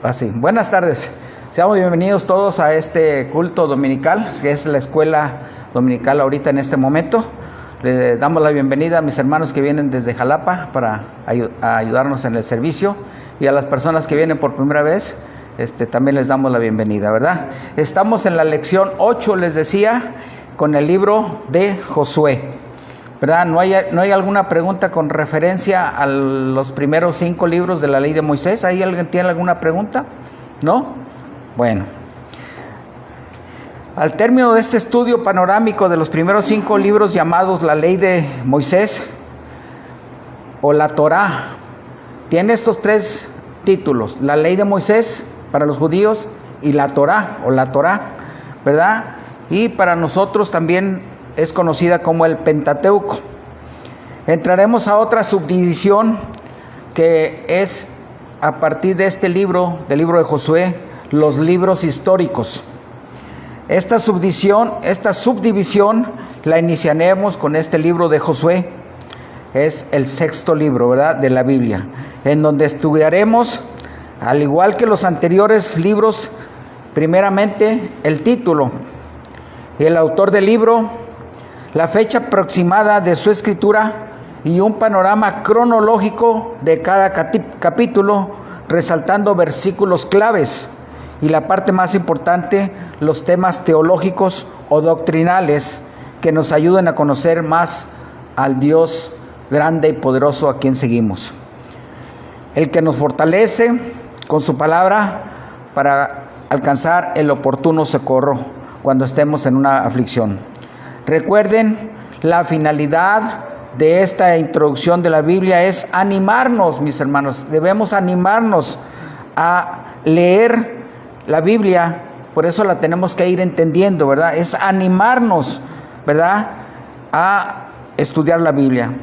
Así. Buenas tardes. Seamos bienvenidos todos a este culto dominical, que es la escuela dominical ahorita en este momento. Le damos la bienvenida a mis hermanos que vienen desde Jalapa para ayudarnos en el servicio, y a las personas que vienen por primera vez, también les damos la bienvenida, ¿verdad? Estamos en la lección 8, les decía, con el libro de Josué, ¿verdad? ¿No hay alguna pregunta con referencia a los primeros 5 libros de la ley de Moisés? ¿Ahí alguien tiene alguna pregunta? ¿No? Bueno. Al término de este estudio panorámico de los primeros 5 libros llamados la ley de Moisés o la Torá, tiene estos 3 títulos: la ley de Moisés para los judíos y la Torá o la Torá, ¿verdad? Y para nosotros también es conocida como el Pentateuco. Entraremos a otra subdivisión que es, a partir de este libro, del libro de Josué, los libros históricos. Esta subdivisión la iniciaremos con este libro de Josué. Es el 6º libro, ¿verdad?, de la Biblia, en donde estudiaremos, al igual que los anteriores libros, primeramente el título, el autor del libro, la fecha aproximada de su escritura y un panorama cronológico de cada capítulo, resaltando versículos claves y, la parte más importante, los temas teológicos o doctrinales que nos ayuden a conocer más al Dios grande y poderoso a quien seguimos, el que nos fortalece con su palabra para alcanzar el oportuno socorro cuando estemos en una aflicción. Recuerden, la finalidad de esta introducción de la Biblia es animarnos, mis hermanos. Debemos animarnos a leer la Biblia, por eso la tenemos que ir entendiendo, ¿verdad? Es animarnos, ¿verdad?, a estudiar la Biblia.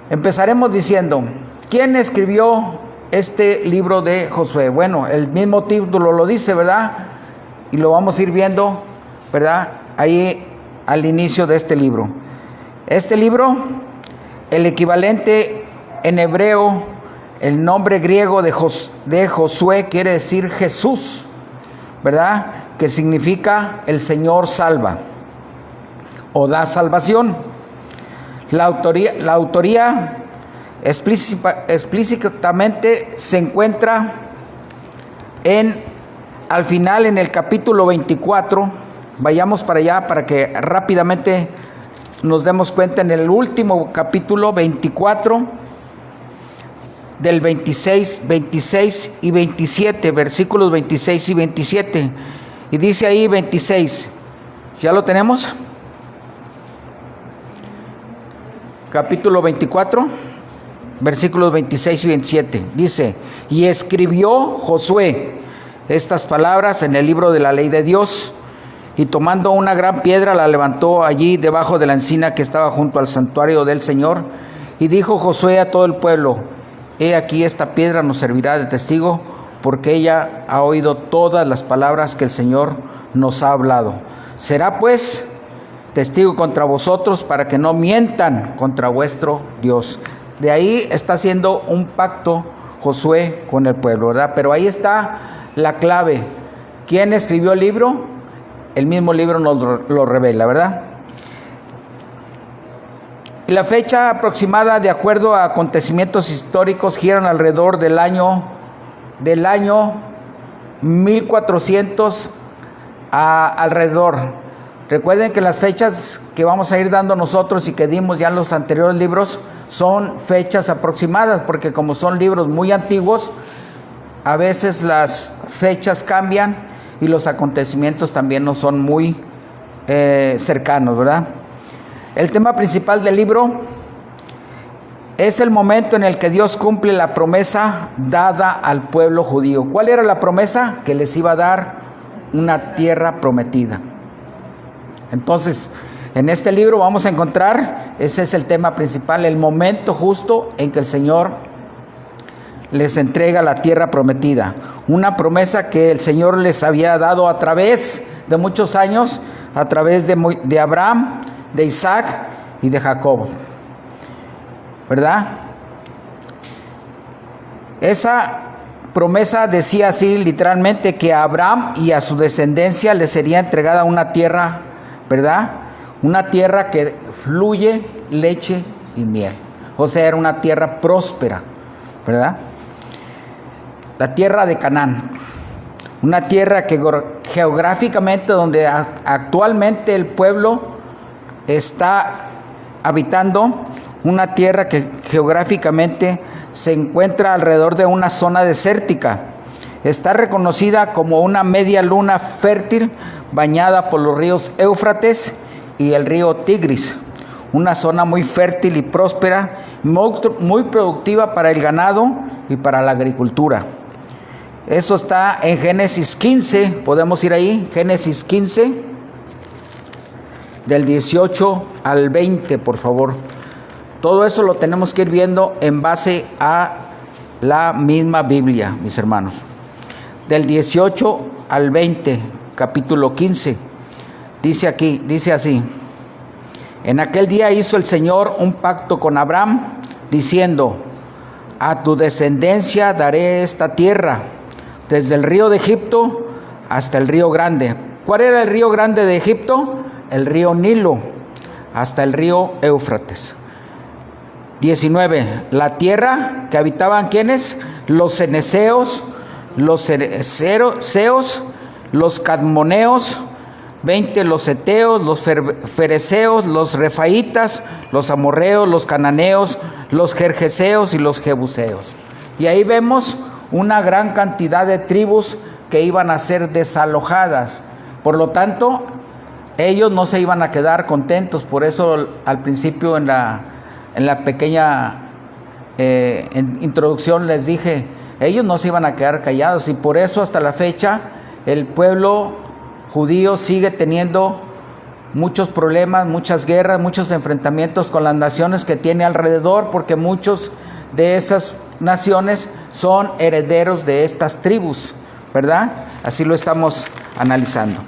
Empezaremos diciendo, ¿quién escribió este libro de Josué? Bueno, el mismo título lo dice, ¿verdad? Y lo vamos a ir viendo, ¿verdad?, ahí al inicio de este libro. Este libro, el equivalente en hebreo, el nombre griego de Josué quiere decir Jesús, ¿verdad?, que significa el Señor salva o da salvación. La autoría explícitamente se encuentra al final, en el capítulo 24. Vayamos para allá para que rápidamente nos demos cuenta. En el último capítulo 24, del 26 y 27, versículos 26 y 27. Y dice ahí 26. ¿Ya lo tenemos? Capítulo 24, versículos 26 y 27. Dice: y escribió Josué estas palabras en el libro de la ley de Dios, y tomando una gran piedra la levantó allí debajo de la encina que estaba junto al santuario del Señor. Y dijo Josué a todo el pueblo: he aquí, esta piedra nos servirá de testigo, porque ella ha oído todas las palabras que el Señor nos ha hablado. Será pues testigo contra vosotros, para que no mientan contra vuestro Dios. De ahí está haciendo un pacto Josué con el pueblo, ¿verdad? Pero ahí está la clave. ¿Quién escribió el libro? El mismo libro nos lo revela, ¿verdad? Y la fecha aproximada, de acuerdo a acontecimientos históricos, giran alrededor del año 1400 alrededor. Recuerden que las fechas que vamos a ir dando nosotros y que dimos ya en los anteriores libros son fechas aproximadas, porque como son libros muy antiguos, a veces las fechas cambian y los acontecimientos también no son muy cercanos, ¿verdad? El tema principal del libro es el momento en el que Dios cumple la promesa dada al pueblo judío. ¿Cuál era la promesa? Que les iba a dar una tierra prometida. Entonces, en este libro vamos a encontrar, ese es el tema principal, el momento justo en que el Señor les entrega la tierra prometida. Una promesa que el Señor les había dado a través de muchos años, a través de Abraham, de Isaac y de Jacob, ¿verdad? Esa promesa decía así literalmente que a Abraham y a su descendencia le sería entregada una tierra, ¿verdad? Una tierra que fluye leche y miel. O sea, era una tierra próspera, ¿verdad? La tierra de Canaán. Una tierra que geográficamente, donde actualmente el pueblo está habitando, una tierra que geográficamente se encuentra alrededor de una zona desértica. Está reconocida como una media luna fértil bañada por los ríos Éufrates y el río Tigris. Una zona muy fértil y próspera, muy productiva para el ganado y para la agricultura. Eso está en Génesis 15, podemos ir ahí, Génesis 15, del 18 al 20, por favor. Todo eso lo tenemos que ir viendo en base a la misma Biblia, mis hermanos. Del 18 al 20, capítulo 15, dice aquí, dice así: en aquel día hizo el Señor un pacto con Abraham, diciendo: a tu descendencia daré esta tierra, desde el río de Egipto hasta el río grande. ¿Cuál era el río grande de Egipto? El río Nilo, hasta el río Éufrates. 19. La tierra que habitaban, ¿quiénes? Los ceneseos, los cereseos, los cadmoneos. 20. Los heteos, los fereceos, los refaitas, los amorreos, los cananeos, los gergeseos y los jebuseos. Y ahí vemos una gran cantidad de tribus que iban a ser desalojadas. Por lo tanto, ellos no se iban a quedar contentos. Por eso al principio en la pequeña introducción les dije, ellos no se iban a quedar callados, y por eso hasta la fecha el pueblo judío sigue teniendo muchos problemas, muchas guerras, muchos enfrentamientos con las naciones que tiene alrededor, porque muchos de estas naciones son herederos de estas tribus, ¿verdad? Así lo estamos analizando.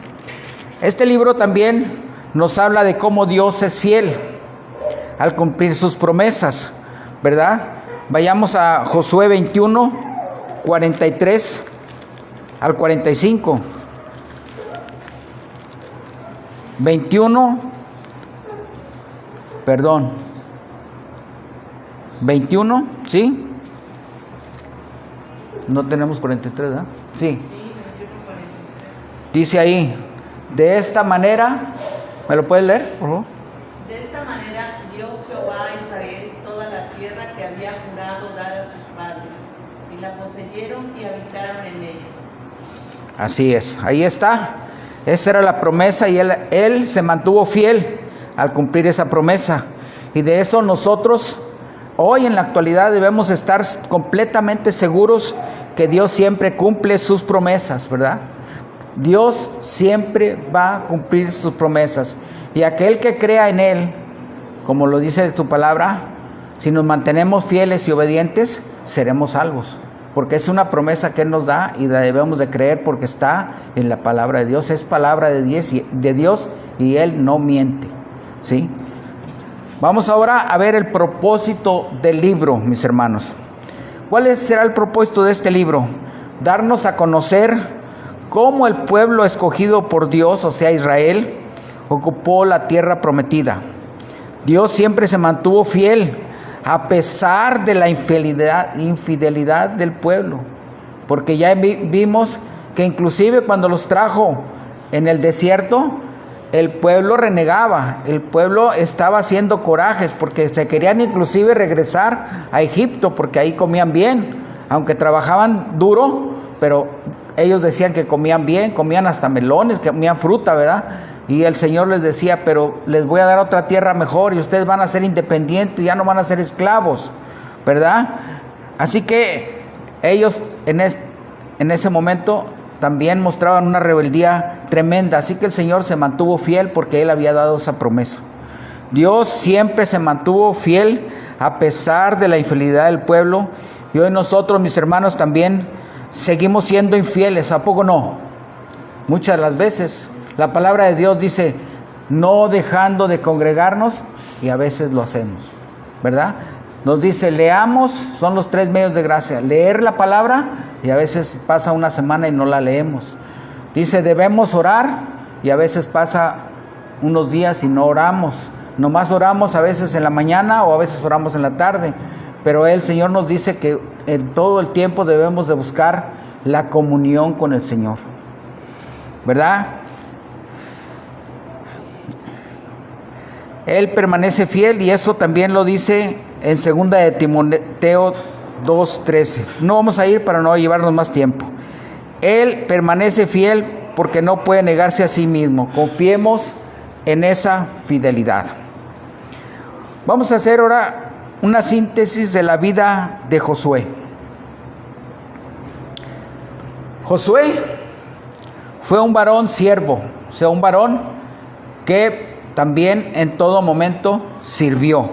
Este libro también nos habla de cómo Dios es fiel al cumplir sus promesas, ¿verdad? Vayamos a Josué 21, 43 al 45. 21, ¿sí? No tenemos 43, ¿verdad? Sí. Dice ahí, de esta manera, ¿me lo puedes leer, por favor? De esta manera dio Jehová a Israel toda la tierra que había jurado dar a sus padres, y la poseyeron y habitaron en ella. Así es, ahí está. Esa era la promesa, y él se mantuvo fiel al cumplir esa promesa. Y de eso nosotros hoy en la actualidad debemos estar completamente seguros que Dios siempre cumple sus promesas, ¿verdad? Dios siempre va a cumplir sus promesas. Y aquel que crea en Él, como lo dice su palabra, si nos mantenemos fieles y obedientes, seremos salvos. Porque es una promesa que Él nos da y la debemos de creer, porque está en la palabra de Dios. Es palabra de Dios y Él no miente, ¿sí? Vamos ahora a ver el propósito del libro, mis hermanos. ¿Cuál será el propósito de este libro? Darnos a conocer cómo el pueblo escogido por Dios, o sea Israel, ocupó la tierra prometida. Dios siempre se mantuvo fiel a pesar de la infidelidad del pueblo, porque ya vimos que inclusive cuando los trajo en el desierto, el pueblo renegaba, el pueblo estaba haciendo corajes, porque se querían inclusive regresar a Egipto, porque ahí comían bien, aunque trabajaban duro, pero ellos decían que comían bien, comían hasta melones, comían fruta, ¿verdad? Y el Señor les decía, pero les voy a dar otra tierra mejor y ustedes van a ser independientes, ya no van a ser esclavos, ¿verdad? Así que ellos en ese momento también mostraban una rebeldía tremenda. Así que el Señor se mantuvo fiel porque Él había dado esa promesa. Dios siempre se mantuvo fiel a pesar de la infidelidad del pueblo. Y hoy nosotros, mis hermanos, también seguimos siendo infieles. ¿A poco no? Muchas de las veces. La palabra de Dios dice, no dejando de congregarnos, y a veces lo hacemos, ¿verdad? Nos dice, leamos, son los 3 medios de gracia. Leer la palabra, y a veces pasa una semana y no la leemos. Dice, debemos orar, y a veces pasa unos días y no oramos. Nomás oramos a veces en la mañana o a veces oramos en la tarde. Pero el Señor nos dice que en todo el tiempo debemos de buscar la comunión con el Señor, ¿verdad? Él permanece fiel, y eso también lo dice en 2 de Timoteo 2:13. No vamos a ir para no llevarnos más tiempo. Él permanece fiel porque no puede negarse a sí mismo. Confiemos en esa fidelidad. Vamos a hacer ahora una síntesis de la vida de Josué. Josué fue un varón siervo, o sea, un varón que también en todo momento sirvió.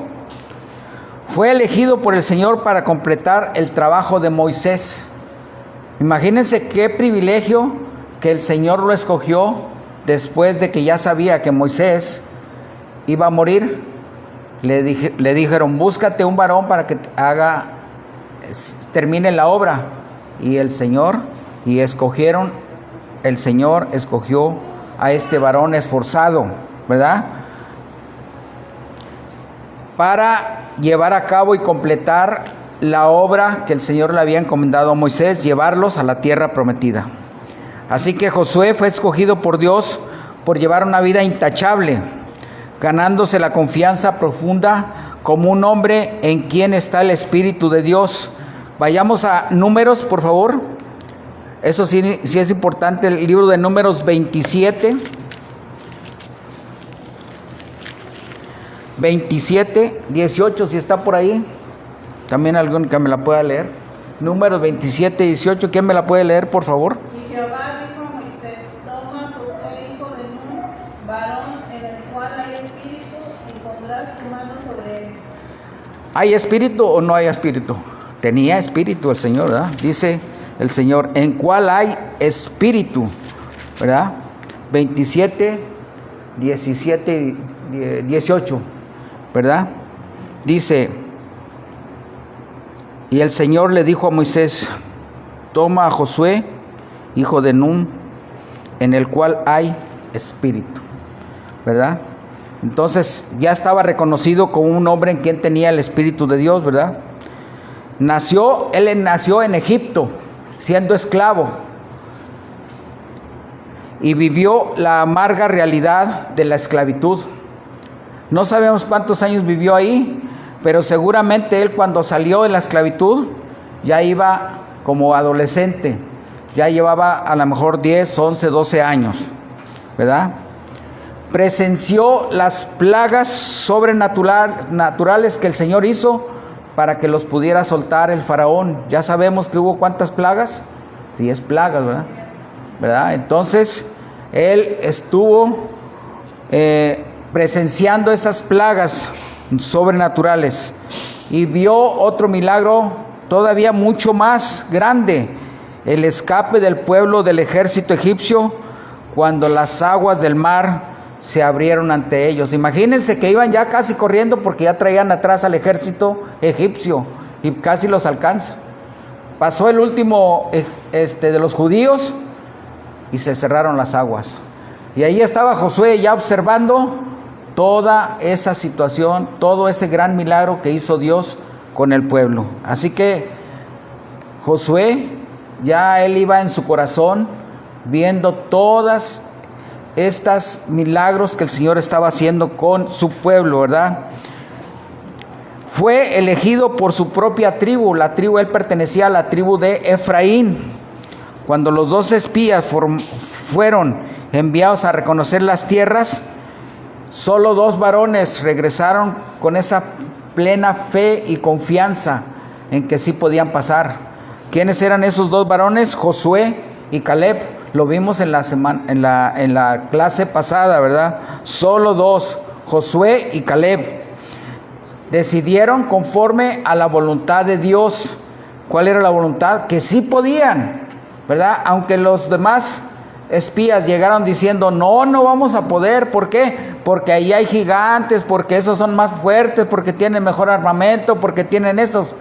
Fue elegido por el Señor para completar el trabajo de Moisés. Imagínense qué privilegio que el Señor lo escogió después de que ya sabía que Moisés iba a morir. Le dijeron, búscate un varón para que termine la obra. Y el Señor escogió a este varón esforzado, ¿verdad? Para llevar a cabo y completar la obra que el Señor le había encomendado a Moisés, llevarlos a la tierra prometida. Así que Josué fue escogido por Dios por llevar una vida intachable, ganándose la confianza profunda como un hombre en quien está el Espíritu de Dios. Vayamos a Números, por favor. Eso sí es importante, el libro de Números 27, 18, si está por ahí. También alguien que me la pueda leer. Números 27, 18, ¿quién me la puede leer, por favor? Y Jehová dijo a Moisés, toma a Josué, hijo de Nun, varón en el cual hay espíritu, y pondrás tu mano sobre él. ¿Hay espíritu o no hay espíritu? Tenía espíritu el Señor, ¿verdad? Dice el Señor, en cuál hay espíritu, ¿verdad? 27, 17, 18, ¿verdad? Dice, y el Señor le dijo a Moisés, toma a Josué, hijo de Nun, en el cual hay espíritu, ¿verdad? Entonces ya estaba reconocido como un hombre en quien tenía el Espíritu de Dios, ¿verdad? Él nació en Egipto, siendo esclavo, y vivió la amarga realidad de la esclavitud. No sabemos cuántos años vivió ahí, pero seguramente él, cuando salió de la esclavitud, ya iba como adolescente, ya llevaba a lo mejor 10, 11, 12 años, ¿verdad? Presenció las plagas sobrenaturales que el Señor hizo para que los pudiera soltar el faraón. Ya sabemos que hubo ¿cuántas plagas? 10 plagas, ¿verdad? Entonces, él estuvo presenciando esas plagas sobrenaturales y vio otro milagro todavía mucho más grande, el escape del pueblo del ejército egipcio cuando las aguas del mar se abrieron ante ellos. Imagínense que iban ya casi corriendo porque ya traían atrás al ejército egipcio y casi los alcanza. Pasó el último de los judíos y se cerraron las aguas. Y ahí estaba Josué ya observando toda esa situación, todo ese gran milagro que hizo Dios con el pueblo. Así que Josué, ya él iba en su corazón viendo todas estas milagros que el Señor estaba haciendo con su pueblo, ¿verdad? Fue elegido por su propia tribu. Él pertenecía a la tribu de Efraín. Cuando los 2 espías fueron enviados a reconocer las tierras, solo 2 varones regresaron con esa plena fe y confianza en que sí podían pasar. ¿Quiénes eran esos 2 varones? Josué y Caleb. Lo vimos en la clase pasada, ¿verdad? Solo 2, Josué y Caleb, decidieron conforme a la voluntad de Dios. ¿Cuál era la voluntad? Que sí podían, ¿verdad? Aunque los demás espías llegaron diciendo, no vamos a poder. ¿Por qué? Porque ahí hay gigantes, porque esos son más fuertes, porque tienen mejor armamento, porque tienen estos.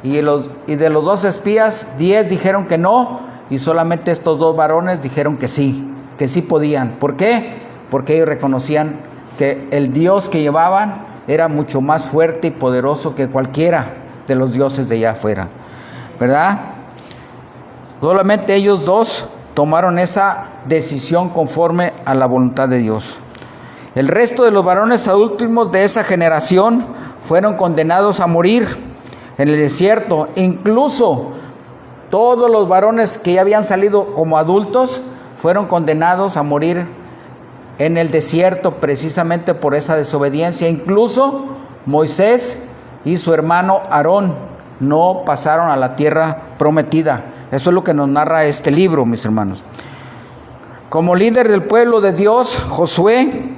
Y de los 2 espías, 10 dijeron que no, y solamente estos 2 varones dijeron que sí podían. ¿Por qué? Porque ellos reconocían que el Dios que llevaban era mucho más fuerte y poderoso que cualquiera de los dioses de allá afuera, ¿verdad? Solamente ellos 2 tomaron esa decisión conforme a la voluntad de Dios. El resto de los varones últimos de esa generación fueron condenados a morir en el desierto. Incluso todos los varones que ya habían salido como adultos fueron condenados a morir en el desierto precisamente por esa desobediencia. Incluso Moisés y su hermano Aarón no pasaron a la tierra prometida. Eso es lo que nos narra este libro, mis hermanos. Como líder del pueblo de Dios, Josué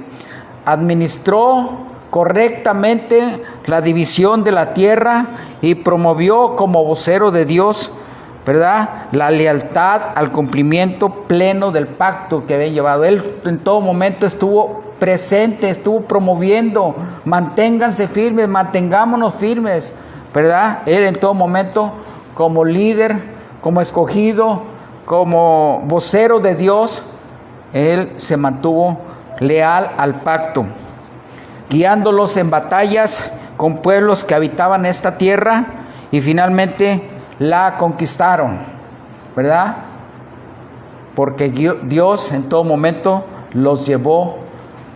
administró correctamente la división de la tierra y promovió como vocero de Dios, ¿verdad?, la lealtad al cumplimiento pleno del pacto que habían llevado. Él en todo momento estuvo presente, estuvo promoviendo, manténganse firmes, mantengámonos firmes, ¿verdad? Él en todo momento, como líder, como escogido, como vocero de Dios, él se mantuvo leal al pacto, guiándolos en batallas con pueblos que habitaban esta tierra y finalmente la conquistaron, ¿verdad? Porque Dios en todo momento los llevó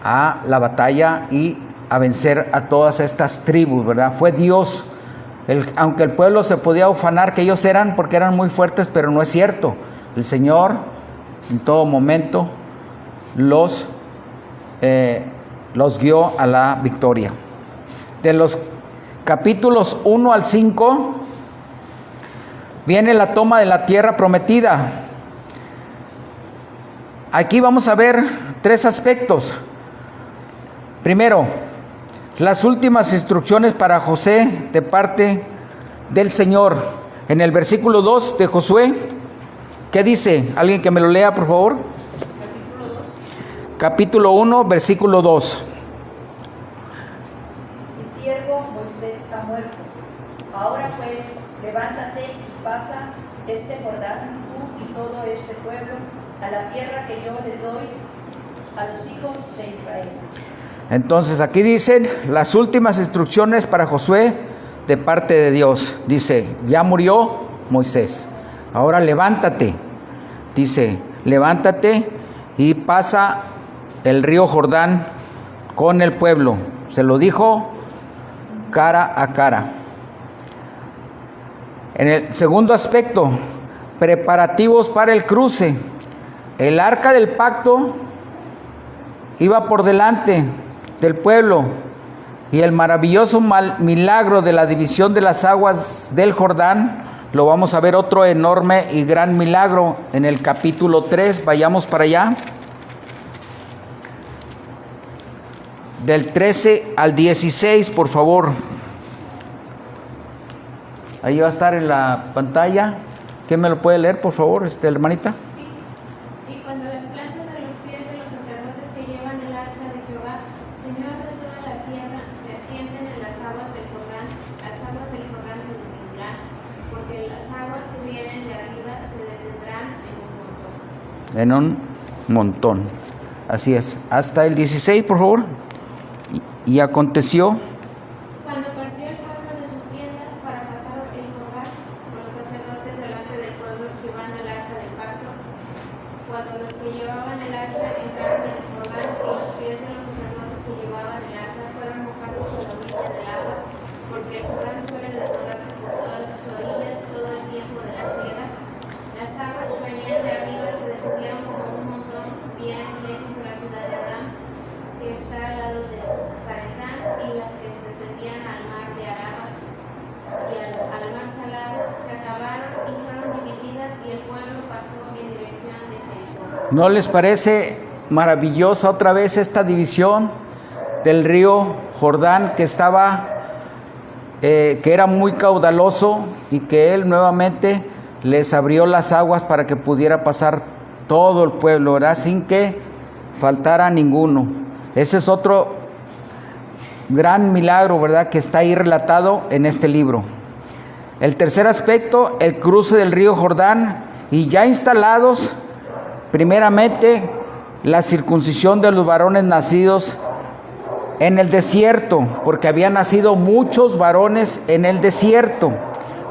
a la batalla y a vencer a todas estas tribus, ¿verdad? Fue Dios, aunque el pueblo se podía ufanar que ellos eran porque eran muy fuertes, pero no es cierto. El Señor en todo momento los guió a la victoria. De los capítulos 1 al 5 viene la toma de la tierra prometida. Aquí vamos a ver 3 aspectos. Primero, las últimas instrucciones para José de parte del Señor. En el versículo 2 de Josué, ¿qué dice? ¿Alguien que me lo lea, por favor? Capítulo 1, versículo 2. Mi siervo Moisés ha muerto. Ahora pues, levántate y pasa este Jordán, tú y todo este pueblo, a la tierra que yo les doy a los hijos de Israel. Entonces aquí dicen las últimas instrucciones para Josué de parte de Dios. Dice, ya murió Moisés, ahora levántate. Dice, levántate y pasa el río Jordán con el pueblo. Se lo dijo cara a cara. En el segundo aspecto, preparativos para el cruce. El arca del pacto iba por delante del pueblo y el maravilloso milagro de la división de las aguas del Jordán, lo vamos a ver otro enorme y gran milagro en el capítulo 3, vayamos para allá. Del 13 al 16, por favor. Ahí va a estar en la pantalla. ¿Quién me lo puede leer, por favor, hermanita? Y cuando las plantas de los pies de los sacerdotes que llevan el arca de Jehová, Señor de toda la tierra, se asienten en las aguas del Jordán, las aguas del Jordán se detendrán, porque las aguas que vienen de arriba se detendrán en un montón. En un montón. Así es. Hasta el 16, por favor. Y aconteció. Cuando partió el pueblo de sus tiendas para pasar el Jordán, con los sacerdotes delante del pueblo llevando el arca del pacto, cuando los que llevaban el arca entraron en el Jordán y los pies de los sacerdotes que llevaban el arca fueron mojados a la orilla del agua, porque el Jordán suele desbordarse por todas sus orillas todo el tiempo de la siega, las aguas que venían de arriba se detuvieron como un montón bien lejos de la ciudad de Adán, que está al lado de Zaretán, y las que descendían al mar de Araba y al mar Salado se acabaron y fueron divididas, y el pueblo pasó en dirección de Jericó. ¿No les parece maravillosa otra vez esta división del río Jordán que que era muy caudaloso y que él nuevamente les abrió las aguas para que pudiera pasar todo el pueblo, ¿verdad? Sin que faltara ninguno. Ese es otro gran milagro, ¿verdad?, que está ahí relatado en este libro. El tercer aspecto, el cruce del río Jordán, y ya instalados, primeramente, la circuncisión de los varones nacidos en el desierto, porque habían nacido muchos varones en el desierto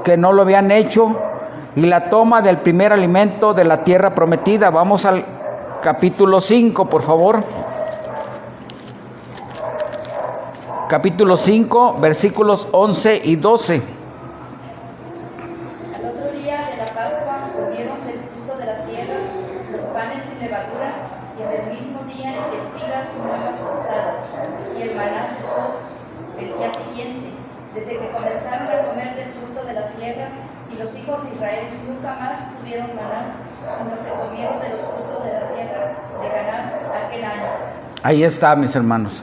que no lo habían hecho, y la toma del primer alimento de la tierra prometida. Vamos al capítulo 5, por favor. Capítulo 5, versículos 11 y 12. Al otro día de la Pascua comieron del fruto de la tierra los panes sin levadura, y en el mismo día espigas nuevas tostadas, y el maná cesó el día siguiente, desde que comenzaron a comer del fruto de la tierra, y los hijos de Israel nunca más tuvieron maná, sino que comieron de los frutos de la tierra de Canaán aquel año. Ahí está, mis hermanos.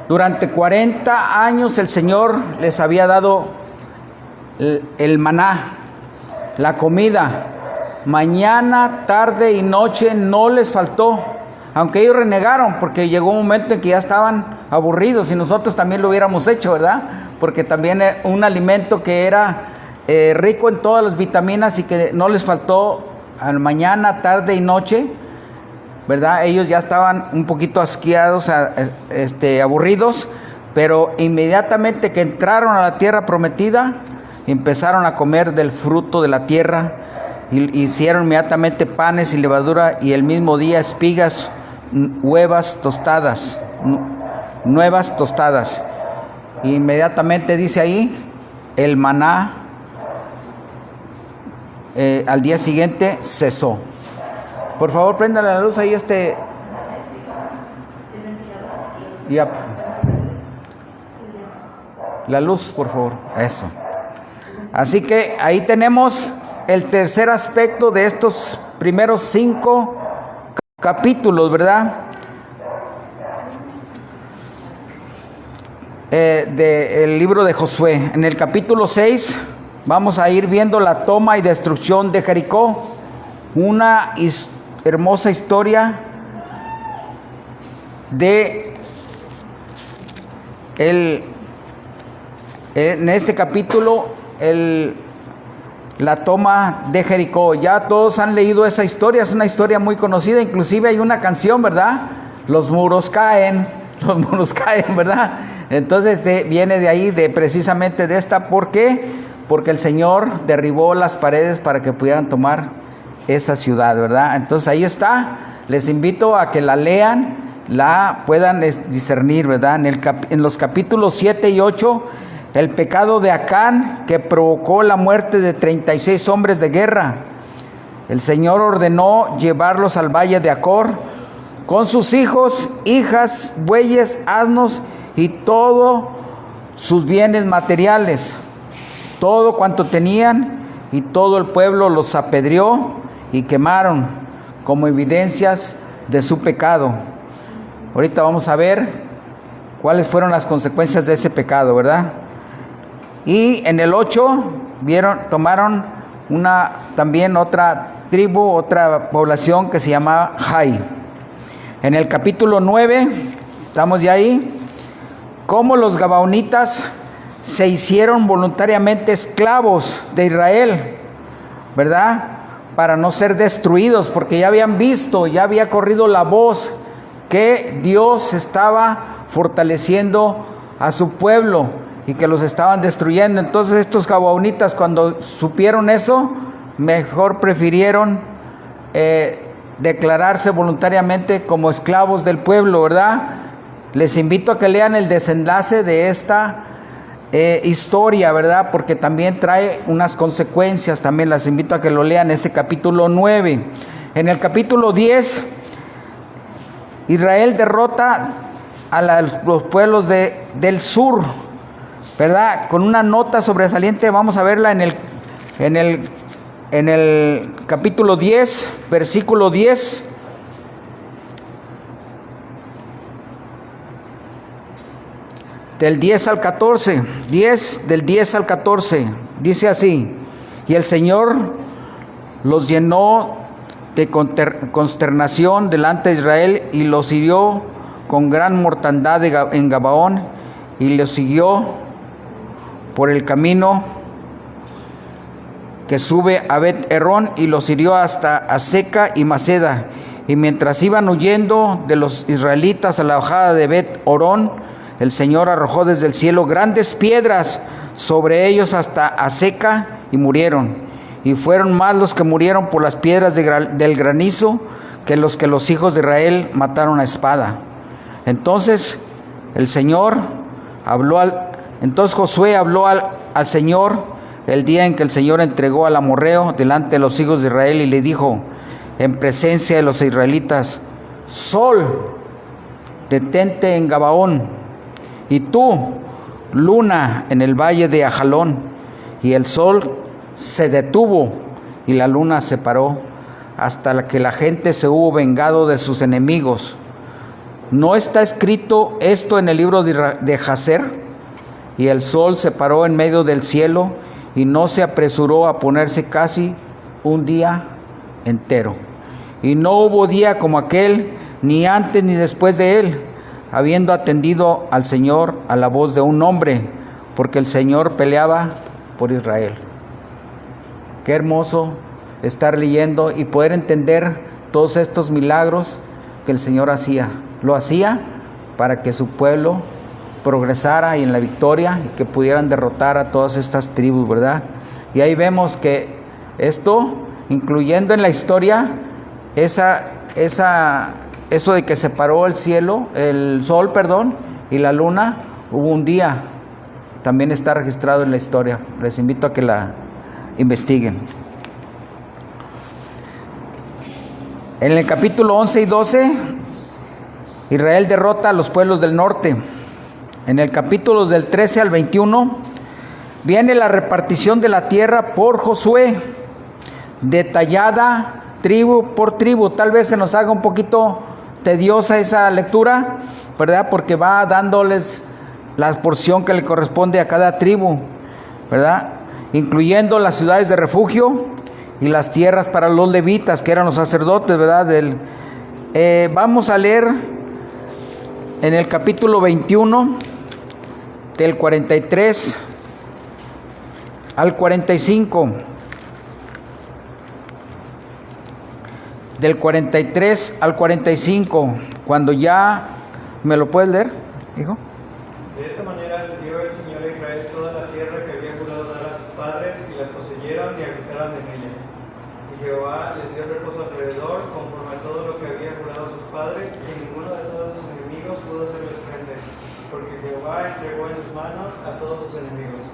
Durante 40 años el Señor les había dado el maná, la comida. Mañana, tarde y noche no les faltó. Aunque ellos renegaron, porque llegó un momento en que ya estaban aburridos, y nosotros también lo hubiéramos hecho, ¿verdad? Porque también un alimento que era rico en todas las vitaminas y que no les faltó mañana, tarde y noche, ¿verdad? Ellos ya estaban un poquito asqueados, aburridos, pero inmediatamente que entraron a la tierra prometida, empezaron a comer del fruto de la tierra, y hicieron inmediatamente panes y levadura, y el mismo día espigas, nuevas tostadas. Inmediatamente dice ahí, el maná al día siguiente cesó. Por favor, préndale la luz ahí la luz, por favor. Eso. Así que ahí tenemos el tercer aspecto de estos primeros 5 capítulos, ¿verdad? Del libro de Josué. En el capítulo 6 vamos a ir viendo la toma y destrucción de Jericó. Una hermosa historia de en este capítulo, la toma de Jericó. Ya todos han leído esa historia, es una historia muy conocida, inclusive hay una canción, ¿verdad? Los muros caen, ¿verdad? Entonces viene de ahí, precisamente de esta. ¿Por qué? Porque el Señor derribó las paredes para que pudieran tomar esa ciudad, ¿verdad? Entonces ahí está. Les invito a que la lean, la puedan discernir, ¿verdad? En los capítulos 7 y 8, el pecado de Acán, que provocó la muerte de 36 hombres de guerra. El Señor ordenó llevarlos al valle de Acor con sus hijos, hijas, bueyes, asnos y todos sus bienes materiales, todo cuanto tenían, y todo el pueblo los apedreó y quemaron como evidencias de su pecado. Ahorita vamos a ver cuáles fueron las consecuencias de ese pecado, ¿verdad? Y en el 8 tomaron también otra tribu, otra población que se llamaba Jai. En el capítulo 9, estamos ya ahí, cómo los gabaonitas se hicieron voluntariamente esclavos de Israel, ¿verdad? Para no ser destruidos, porque ya habían visto, ya había corrido la voz que Dios estaba fortaleciendo a su pueblo y que los estaban destruyendo. Entonces estos gabaonitas, cuando supieron eso, mejor prefirieron declararse voluntariamente como esclavos del pueblo, ¿verdad? Les invito a que lean el desenlace de esta historia, ¿verdad? Porque también trae unas consecuencias. También las invito a que lo lean, este capítulo 9. En el capítulo 10, Israel derrota a los pueblos del sur, ¿verdad? Con una nota sobresaliente, vamos a verla en el capítulo 10, versículo 10. Del 10 al 14, del 10 al 14, dice así: y el Señor los llenó de consternación delante de Israel y los hirió con gran mortandad en Gabaón y los siguió por el camino que sube a Bet-Herrón y los hirió hasta Azeca y Maceda. Y mientras iban huyendo de los israelitas a la bajada de Bet-Horón, el Señor arrojó desde el cielo grandes piedras sobre ellos hasta Azeca y murieron. Y fueron más los que murieron por las piedras del granizo que los hijos de Israel mataron a espada. Entonces Josué habló al Señor el día en que el Señor entregó al amorreo delante de los hijos de Israel y le dijo en presencia de los israelitas: Sol, detente en Gabaón, y tú, luna, en el valle de Ajalón. Y el sol se detuvo y la luna se paró hasta que la gente se hubo vengado de sus enemigos. ¿No está escrito esto en el libro de Jacer? Y el sol se paró en medio del cielo y no se apresuró a ponerse casi un día entero. Y no hubo día como aquel, ni antes ni después de él, habiendo atendido al Señor a la voz de un hombre, porque el Señor peleaba por Israel. Qué hermoso estar leyendo y poder entender todos estos milagros que el Señor hacía. Lo hacía para que su pueblo progresara y en la victoria y que pudieran derrotar a todas estas tribus, ¿verdad? Y ahí vemos que esto, incluyendo en la historia, eso de que se paró el sol, y la luna, hubo un día, también está registrado en la historia. Les invito a que la investiguen. En el capítulo 11 y 12, Israel derrota a los pueblos del norte. En el capítulo del 13 al 21, viene la repartición de la tierra por Josué, detallada tribu por tribu. Tal vez se nos haga un poquito tediosa esa lectura, ¿verdad? Porque va dándoles la porción que le corresponde a cada tribu, ¿verdad? Incluyendo las ciudades de refugio y las tierras para los levitas, que eran los sacerdotes, ¿verdad? Vamos a leer en el capítulo 21, del 43 al 45. Del 43 al 45, cuando ya... ¿Me lo puedes leer, hijo? De esta manera dio el Señor a Israel toda la tierra que había jurado dar a sus padres, y la poseyeron y habitaron en ella. Y Jehová les dio reposo alrededor, conforme a todo lo que había jurado a sus padres, y ninguno de todos sus enemigos pudo hacerles frente, porque Jehová entregó en sus manos a todos sus enemigos.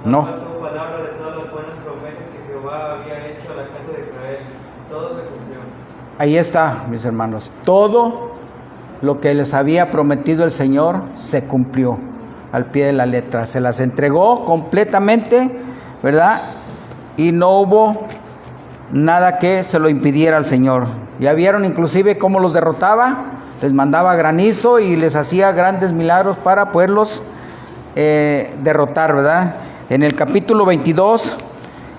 No faltó palabra de todas las buenas promesas que Jehová había hecho a la casa de Israel. Todo se cumplió. Ahí está, mis hermanos. Todo lo que les había prometido el Señor se cumplió al pie de la letra. Se las entregó completamente, ¿verdad? Y no hubo nada que se lo impidiera al Señor. Ya vieron inclusive cómo los derrotaba. Les mandaba granizo y les hacía grandes milagros para poderlos derrotar, ¿verdad? En el capítulo 22,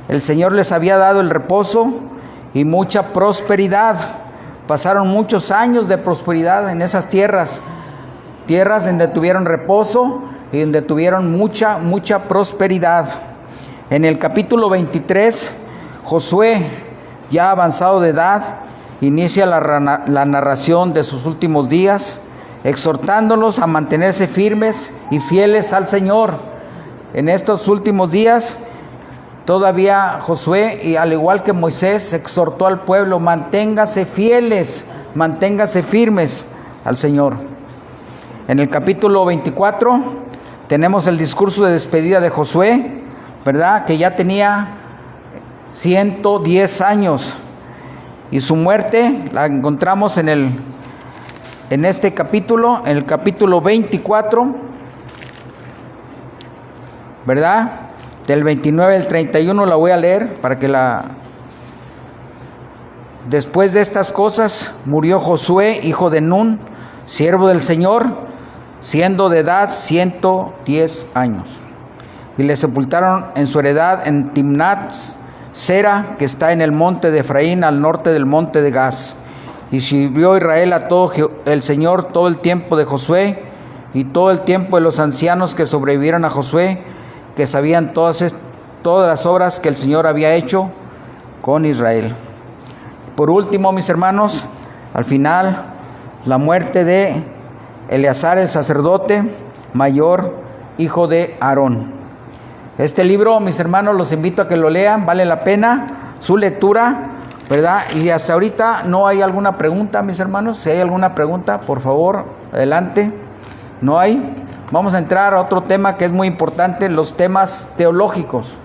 el Señor les había dado el reposo y mucha prosperidad. Pasaron muchos años de prosperidad en esas tierras donde tuvieron reposo y donde tuvieron mucha prosperidad. En el capítulo 23, Josué, ya avanzado de edad, inicia la narración de sus últimos días, exhortándolos a mantenerse firmes y fieles al Señor. En estos últimos días, todavía Josué, y al igual que Moisés, exhortó al pueblo: manténgase fieles, manténgase firmes al Señor. En el capítulo 24 tenemos el discurso de despedida de Josué, ¿verdad? Que ya tenía 110 años. Y su muerte la encontramos en este capítulo, en el capítulo 24, ¿verdad? Del 29 al 31 la voy a leer para que Después de estas cosas murió Josué, hijo de Nun, siervo del Señor, siendo de edad 110 años. Y le sepultaron en su heredad en Timnat Sera, que está en el monte de Efraín, al norte del monte de Gaz. Y sirvió Israel a todo el Señor todo el tiempo de Josué y todo el tiempo de los ancianos que sobrevivieron a Josué, que sabían todas las obras que el Señor había hecho con Israel. Por último, mis hermanos, al final, la muerte de Eleazar el sacerdote mayor, hijo de Aarón. Este libro, mis hermanos, los invito a que lo lean, vale la pena su lectura, ¿verdad? Y hasta ahorita no hay alguna pregunta, mis hermanos. Si hay alguna pregunta, por favor, adelante. ¿No hay? Vamos a entrar a otro tema que es muy importante, los temas teológicos.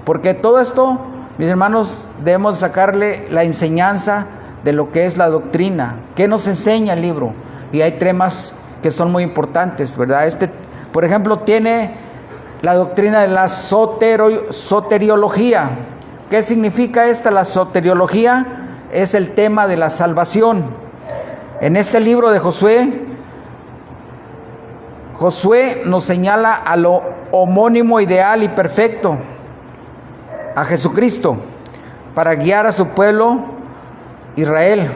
Porque todo esto, mis hermanos, debemos sacarle la enseñanza de lo que es la doctrina. ¿Qué nos enseña el libro? Y hay temas que son muy importantes, ¿verdad? Por ejemplo, tiene la doctrina de la soteriología. ¿Qué significa esta? La soteriología es el tema de la salvación. En este libro de Josué nos señala a lo homónimo, ideal y perfecto, a Jesucristo, para guiar a su pueblo Israel.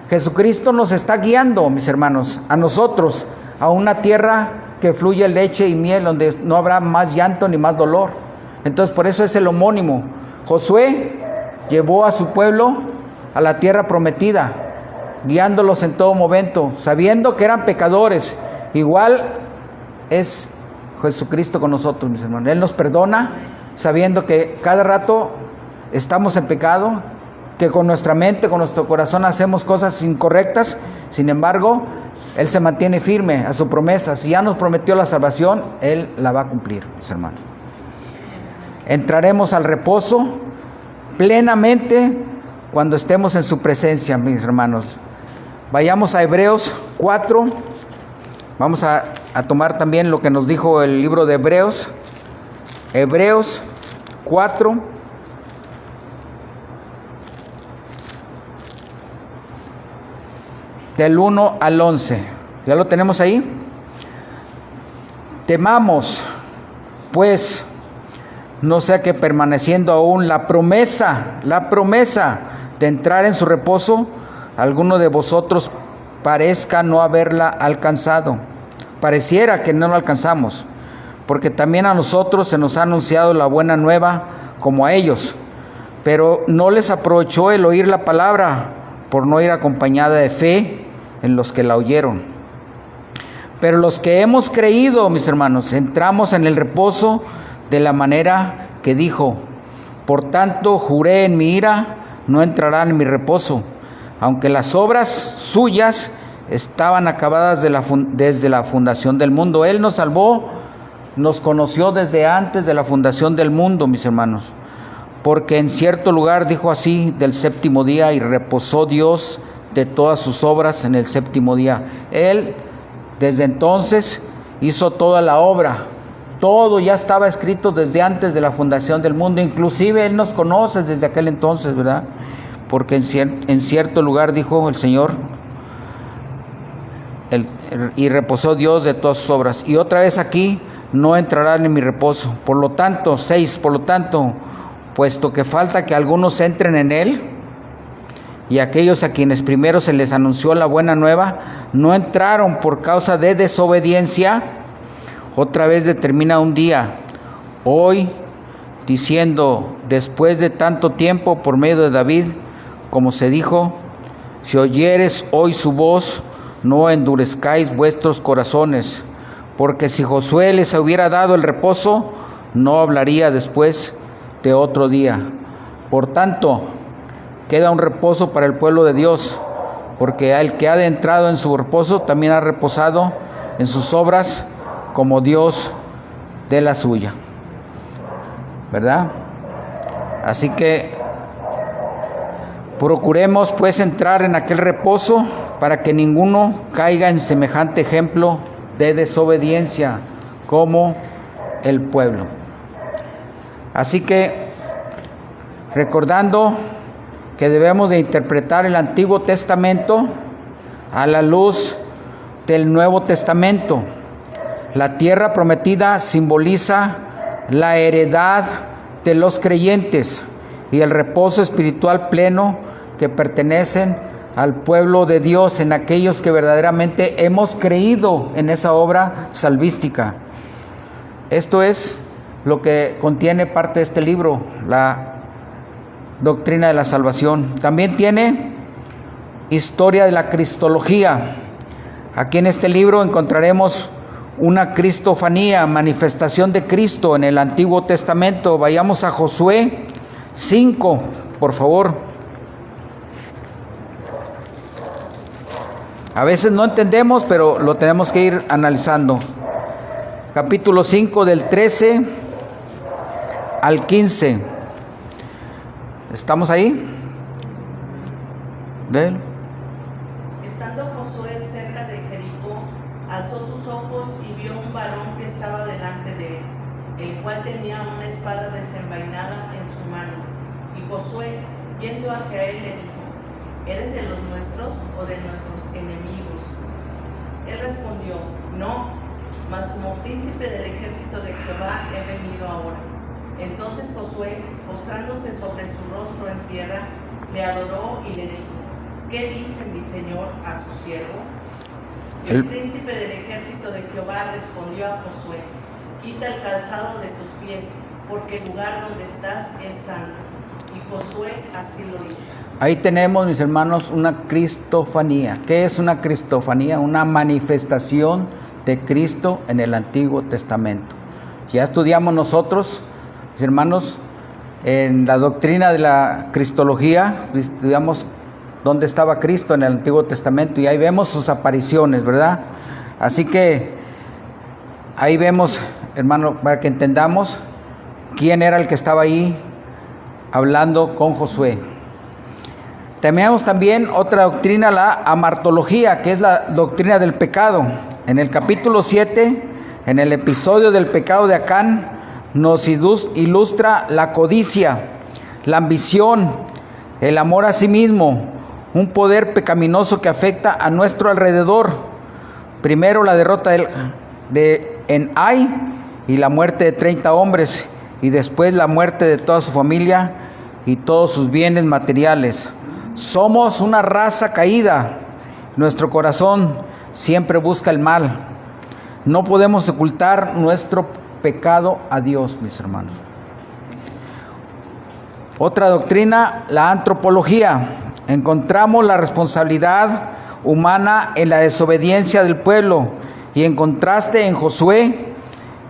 Jesucristo nos está guiando, mis hermanos, a nosotros, a una tierra que fluye leche y miel, donde no habrá más llanto ni más dolor. Entonces, por eso es el homónimo. Josué llevó a su pueblo a la tierra prometida, guiándolos en todo momento, sabiendo que eran pecadores. Igual es Jesucristo con nosotros, mis hermanos. Él nos perdona, sabiendo que cada rato estamos en pecado, que con nuestra mente, con nuestro corazón hacemos cosas incorrectas. Sin embargo, Él se mantiene firme a su promesa. Si ya nos prometió la salvación, Él la va a cumplir, mis hermanos. Entraremos al reposo plenamente cuando estemos en su presencia, mis hermanos. Vayamos a Hebreos 4. Vamos a tomar también lo que nos dijo el libro de Hebreos. Hebreos 4. Del 1 al 11. ¿Ya lo tenemos ahí? Temamos, pues, no sea que permaneciendo aún la promesa de entrar en su reposo, alguno de vosotros parezca no haberla alcanzado. Pareciera que no lo alcanzamos, porque también a nosotros se nos ha anunciado la buena nueva como a ellos, pero no les aprovechó el oír la palabra por no ir acompañada de fe en los que la oyeron. Pero los que hemos creído, mis hermanos, entramos en el reposo de la manera que dijo: por tanto, juré en mi ira, no entrarán en mi reposo, aunque las obras suyas estaban acabadas desde la fundación del mundo. Él nos salvó, nos conoció desde antes de la fundación del mundo, mis hermanos, porque en cierto lugar dijo así del séptimo día, y reposó Dios de todas sus obras en el séptimo día. Él desde entonces hizo toda la obra. Todo ya estaba escrito desde antes de la fundación del mundo. Inclusive Él nos conoce desde aquel entonces, ¿verdad? Porque en cierto lugar dijo el Señor, y reposó Dios de todas sus obras. Y otra vez aquí, no entrarán en mi reposo. Por lo tanto, puesto que falta que algunos entren en Él, y aquellos a quienes primero se les anunció la buena nueva, no entraron por causa de desobediencia, otra vez determina un día, hoy, diciendo, después de tanto tiempo, por medio de David, como se dijo: si oyeres hoy su voz, no endurezcáis vuestros corazones, porque si Josué les hubiera dado el reposo, no hablaría después de otro día. Por tanto, queda un reposo para el pueblo de Dios, porque el que ha entrado en su reposo también ha reposado en sus obras, como Dios de la suya, ¿verdad? Así que procuremos pues entrar en aquel reposo, para que ninguno caiga en semejante ejemplo de desobediencia como el pueblo. Así que, recordando que debemos de interpretar el Antiguo Testamento a la luz del Nuevo Testamento. La tierra prometida simboliza la heredad de los creyentes, y el reposo espiritual pleno que pertenecen al pueblo de Dios, en aquellos que verdaderamente hemos creído en esa obra salvística. Esto es lo que contiene parte de este libro, la doctrina de la salvación. También tiene historia de la cristología. Aquí en este libro encontraremos una cristofanía, manifestación de Cristo en el Antiguo Testamento. Vayamos a Josué 5, por favor. A veces no entendemos, pero lo tenemos que ir analizando. Capítulo 5, del 13 al 15. ¿Estamos ahí? ¿Ven? Estando Josué cerca de Jericó, alzó sus ojos y vio un varón que estaba delante de él, el cual tenía una espada desenvainada en su mano. Y Josué, yendo hacia él, le dijo: ¿Eres de los nuestros o de nuestros enemigos? Él respondió: No, mas como príncipe del ejército de Jehová he venido ahora. Entonces Josué, postrándose sobre su rostro en tierra, le adoró y le dijo: ¿Qué dice mi señor a su siervo? El príncipe del ejército de Jehová respondió a Josué: Quita el calzado de tus pies, porque el lugar donde estás es santo. Y Josué así lo hizo. Ahí tenemos, mis hermanos, una cristofanía. ¿Qué es una cristofanía? Una manifestación de Cristo en el Antiguo Testamento. Ya estudiamos nosotros, mis hermanos, en la doctrina de la cristología, estudiamos dónde estaba Cristo en el Antiguo Testamento y ahí vemos sus apariciones, ¿verdad? Así que ahí vemos, hermano, para que entendamos quién era el que estaba ahí hablando con Josué. Tenemos también otra doctrina, la amartología, que es la doctrina del pecado. En el capítulo 7, en el episodio del pecado de Acán, nos ilustra la codicia, la ambición, el amor a sí mismo, un poder pecaminoso que afecta a nuestro alrededor. Primero la derrota de En-Ai y la muerte de 30 hombres, y después la muerte de toda su familia y todos sus bienes materiales. Somos una raza caída. Nuestro corazón siempre busca el mal. No podemos ocultar nuestro pecado a Dios, mis hermanos. Otra doctrina, la antropología. Encontramos la responsabilidad humana en la desobediencia del pueblo, y en contraste en Josué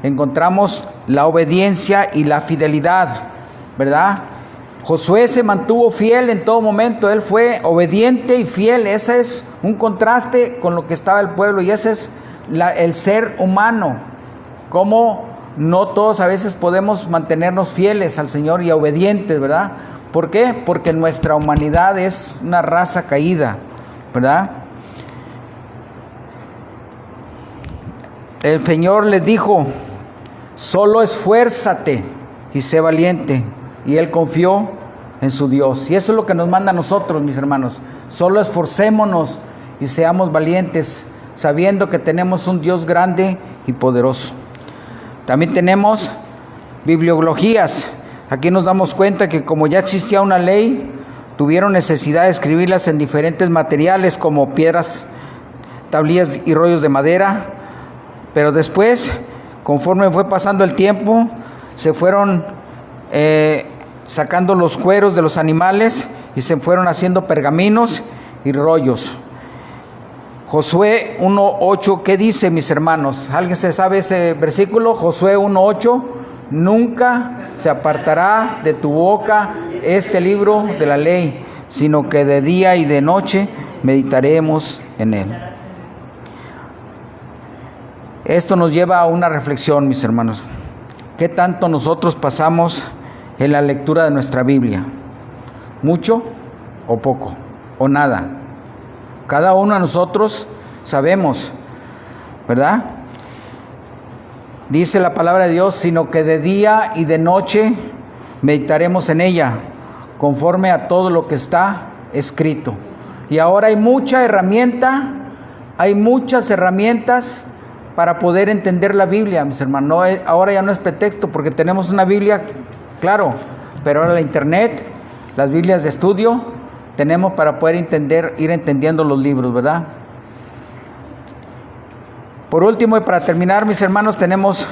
encontramos la obediencia y la fidelidad, ¿verdad? Josué se mantuvo fiel en todo momento, él fue obediente y fiel. Ese es un contraste con lo que estaba el pueblo, y ese es el ser humano. Como no todos a veces podemos mantenernos fieles al Señor y obedientes, ¿verdad? ¿Por qué? Porque nuestra humanidad es una raza caída, ¿verdad? El Señor les dijo: solo esfuérzate y sé valiente. Y él confió en su Dios. Y eso es lo que nos manda a nosotros, mis hermanos. Solo esforcémonos y seamos valientes, sabiendo que tenemos un Dios grande y poderoso. También tenemos bibliologías. Aquí nos damos cuenta que como ya existía una ley, tuvieron necesidad de escribirlas en diferentes materiales como piedras, tablillas y rollos de madera. Pero después, conforme fue pasando el tiempo, se fueron sacando los cueros de los animales y se fueron haciendo pergaminos y rollos. Josué 1:8, ¿qué dice, mis hermanos? ¿Alguien se sabe ese versículo? Josué 1:8, nunca se apartará de tu boca este libro de la ley, sino que de día y de noche meditaremos en él. Esto nos lleva a una reflexión, mis hermanos. ¿Qué tanto nosotros pasamos en la lectura de nuestra Biblia? ¿Mucho o poco o nada? Cada uno de nosotros sabemos, ¿verdad? Dice la palabra de Dios, sino que de día y de noche meditaremos en ella, conforme a todo lo que está escrito. Y ahora hay muchas herramientas para poder entender la Biblia, mis hermanos. Ahora ya no es pretexto, porque tenemos una Biblia, claro, pero ahora la internet, las Biblias de estudio, tenemos para poder ir entendiendo los libros, ¿verdad? Por último y para terminar, mis hermanos, tenemos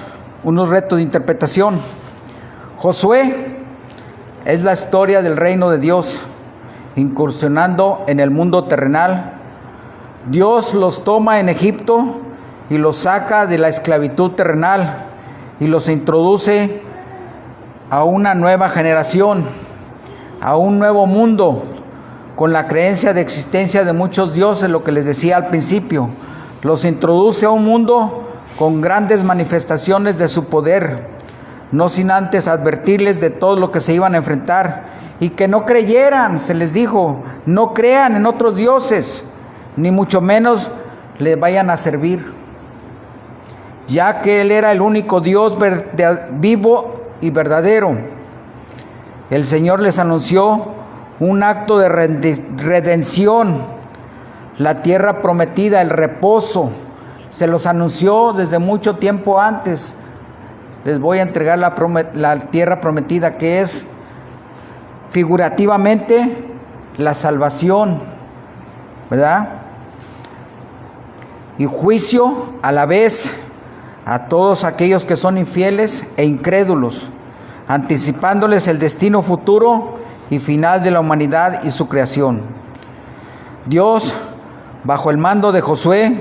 unos retos de interpretación. Josué es la historia del reino de Dios, incursionando en el mundo terrenal. Dios los toma en Egipto y los saca de la esclavitud terrenal y los introduce a una nueva generación, a un nuevo mundo, con la creencia de existencia de muchos dioses, lo que les decía al principio. Los introduce a un mundo con grandes manifestaciones de su poder, no sin antes advertirles de todo lo que se iban a enfrentar y que no creyeran. Se les dijo, no crean en otros dioses, ni mucho menos le vayan a servir, ya que Él era el único Dios vivo y verdadero. El Señor les anunció un acto de redención, la tierra prometida, el reposo. Se los anunció desde mucho tiempo antes. Les voy a entregar la tierra prometida, que es figurativamente la salvación, ¿verdad? Y juicio a la vez a todos aquellos que son infieles e incrédulos, anticipándoles el destino futuro y final de la humanidad y su creación. Dios, bajo el mando de Josué,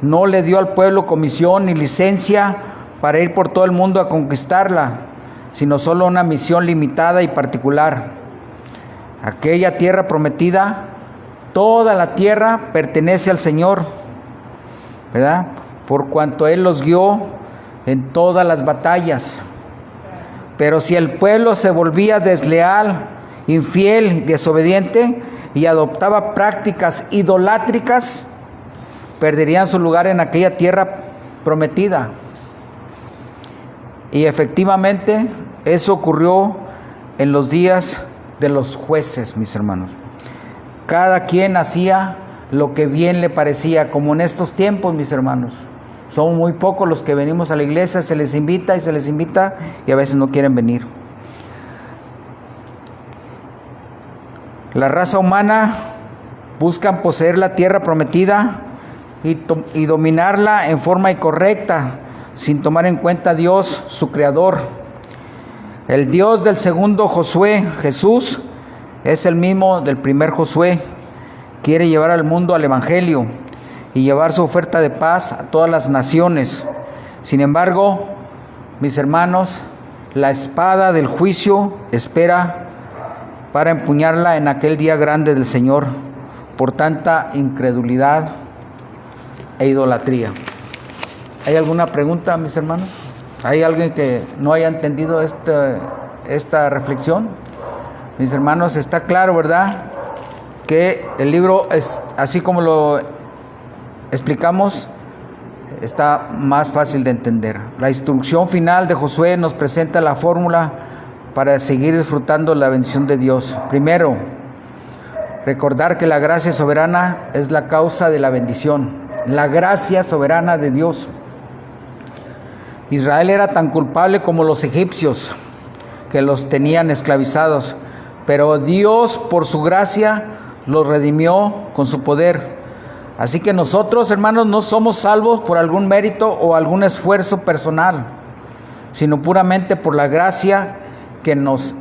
no le dio al pueblo comisión ni licencia para ir por todo el mundo a conquistarla, sino solo una misión limitada y particular. Aquella tierra prometida, toda la tierra pertenece al Señor, ¿verdad? Por cuanto Él los guió en todas las batallas. Pero si el pueblo se volvía desleal, infiel, desobediente y adoptaba prácticas idolátricas, perderían su lugar en aquella tierra prometida. Y efectivamente eso ocurrió en los días de los jueces, mis hermanos. Cada quien hacía lo que bien le parecía, como en estos tiempos, mis hermanos. Son muy pocos los que venimos a la iglesia, se les invita y a veces no quieren venir. La raza humana busca poseer la tierra prometida y dominarla en forma incorrecta, sin tomar en cuenta a Dios, su creador. El Dios del segundo Josué, Jesús, es el mismo del primer Josué. Quiere llevar al mundo al evangelio y llevar su oferta de paz a todas las naciones. Sin embargo, mis hermanos, la espada del juicio espera para empuñarla en aquel día grande del Señor por tanta incredulidad e idolatría. ¿Hay alguna pregunta, mis hermanos? ¿Hay alguien que no haya entendido esta reflexión? Mis hermanos, está claro, ¿verdad?, que el libro, es así como lo explicamos, está más fácil de entender. La instrucción final de Josué nos presenta la fórmula para seguir disfrutando la bendición de Dios. Primero, recordar que la gracia soberana es la causa de la bendición. La gracia soberana de Dios. Israel era tan culpable como los egipcios, que los tenían esclavizados, pero Dios, por su gracia, los redimió con su poder. Así que nosotros, hermanos, no somos salvos por algún mérito o algún esfuerzo personal, sino puramente por la gracia que nos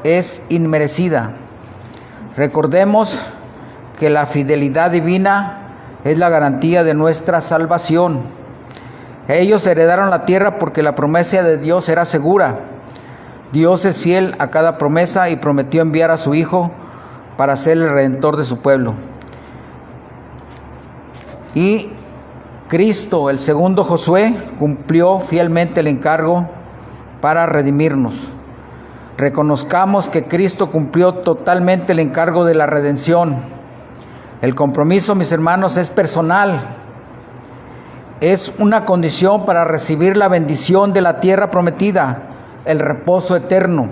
es inmerecida. Recordemos que la fidelidad divina es la garantía de nuestra salvación. Ellos heredaron la tierra porque la promesa de Dios era segura. Dios es fiel a cada promesa y prometió enviar a su Hijo para ser el redentor de su pueblo. Y Cristo, el segundo Josué, cumplió fielmente el encargo para redimirnos. Reconozcamos que Cristo cumplió totalmente el encargo de la redención. El compromiso, mis hermanos, es personal. Es una condición para recibir la bendición de la tierra prometida, el reposo eterno.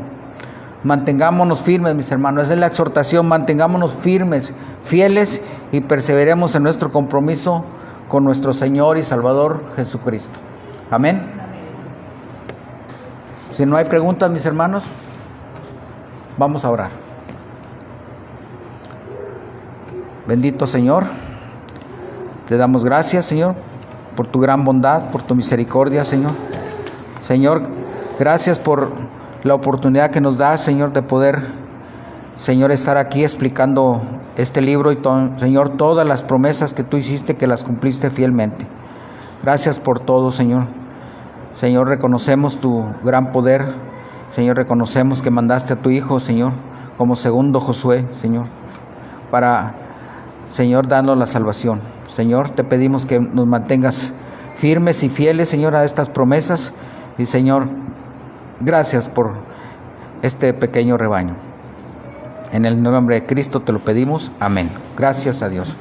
Mantengámonos firmes, mis hermanos. Esa es la exhortación. Mantengámonos firmes, fieles y perseveremos en nuestro compromiso con nuestro Señor y Salvador Jesucristo. Amén. Si no hay preguntas, mis hermanos. Vamos a orar. Bendito Señor, te damos gracias, Señor, por tu gran bondad, por tu misericordia, Señor. Señor, gracias por la oportunidad que nos das, Señor, de poder, Señor, estar aquí explicando este libro y, Señor, todas las promesas que tú hiciste, que las cumpliste fielmente. Gracias por todo, Señor. Señor, reconocemos tu gran poder. Señor, reconocemos que mandaste a tu Hijo, Señor, como segundo Josué, Señor, para, Señor, darnos la salvación. Señor, te pedimos que nos mantengas firmes y fieles, Señor, a estas promesas. Y, Señor, gracias por este pequeño rebaño. En el nombre de Cristo te lo pedimos. Amén. Gracias a Dios.